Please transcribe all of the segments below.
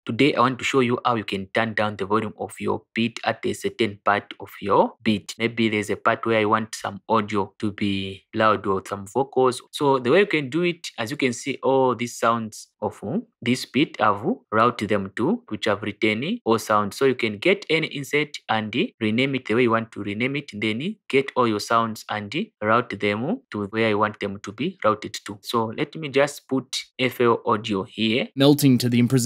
Today I want to show you how you can turn down the volume of your beat at a certain part of your beat. Maybe there's a part where I want some audio to be loud or some vocals. So the way you can do it, as you can see, all these sounds of this beat, I've routed them to which I've written all sounds. So you can get any insert and rename it the way you want to rename it. Then get all your sounds and route them to where you want them to be routed to. So let me just put FL audio here. Melting to the imprison.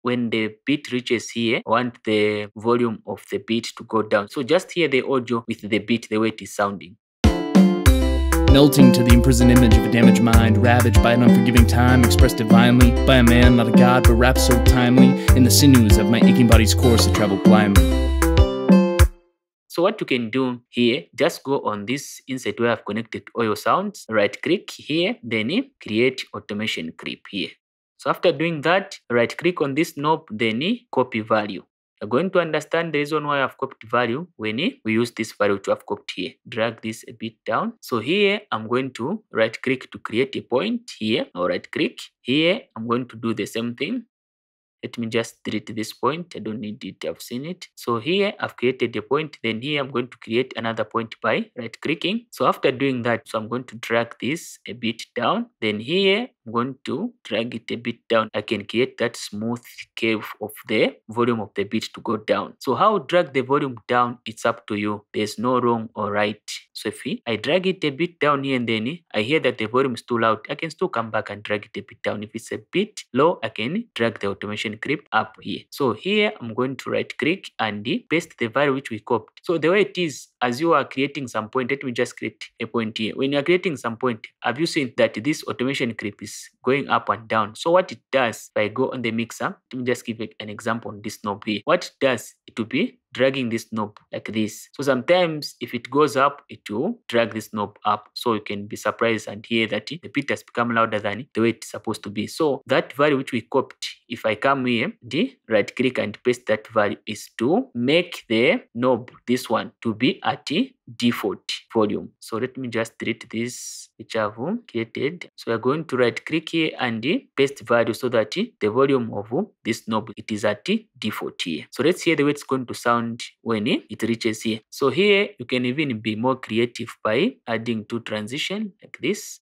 When the beat reaches here, I want the volume of the beat to go down. So just hear the audio with the beat, the way it is sounding. Melting to the imprisoned image of a damaged mind, ravaged by an unforgiving time, expressed divinely by a man, not a god, but wrapped so timely in the sinews of my aching body's course that traveled blindly. So what you can do here, just go on this insert where I've connected all your sounds, right click here, then create automation clip here. So after doing that, right click on this knob, then copy value. You're going to understand the reason why I've copied value when we use this value to have copied here. Drag this a bit down. So here I'm going to right click to create a point here, or right click. Here I'm going to do the same thing. Let me just delete this point. I don't need it. I've seen it. So here I've created a point. Then here I'm going to create another point by right clicking. So after doing that, so I'm going to drag this a bit down. Then here I'm going to drag it a bit down. I can create that smooth curve of the volume of the beat to go down. So how to drag the volume down, it's up to you. There's no wrong or right. So if I drag it a bit down here and then I hear that the volume is too loud, I can still come back and drag it a bit down. If it's a bit low, I can drag the automation clip up here. So here I'm going to right click and paste the value which we copied. So the way it is, as you are creating some point, let me just create a point here. When you are creating some point, have you seen that this automation clip is going up and down? So what it does, if I go on the mixer, let me just give an example on this knob here. What it does, it will be dragging this knob like this. So sometimes if it goes up, it will drag this knob up. So you can be surprised and hear that the beat has become louder than the way it's supposed to be. So that value which we copied, if I come here, the right click and paste that value, is to make the knob, this one, to be at default volume. So let me just delete this which I've created. So we're going to right click here and paste value so that the volume of this knob, it is at default here. So let's hear the way it's going to sound when it reaches here. So here you can even be more creative by adding two transition like this.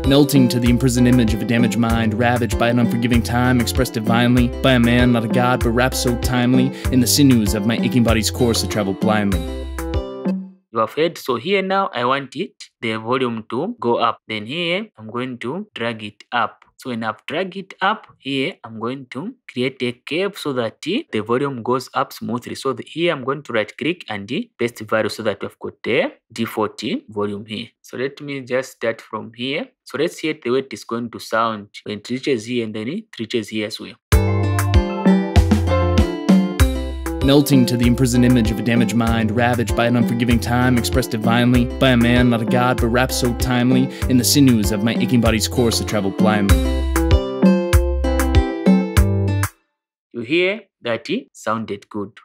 Melting to the imprisoned image of a damaged mind, ravaged by an unforgiving time, expressed divinely by a man, not a god, but wrapped so timely in the sinews of my aching body's course that traveled blindly. You have heard. So here now I want the volume to go up. Then here I'm going to drag it up. So when I've dragged it up here, I'm going to create a curve so that the volume goes up smoothly. So here I'm going to right click and paste value so that we've got the default volume here. So let me just start from here. So let's hear the way it is going to sound when it reaches here and then it reaches here as well. Melting to the imprisoned image of a damaged mind, ravaged by an unforgiving time, expressed divinely by a man, not a god, but wrapped so timely in the sinews of my aching body's course that traveled blindly. You hear that it sounded good.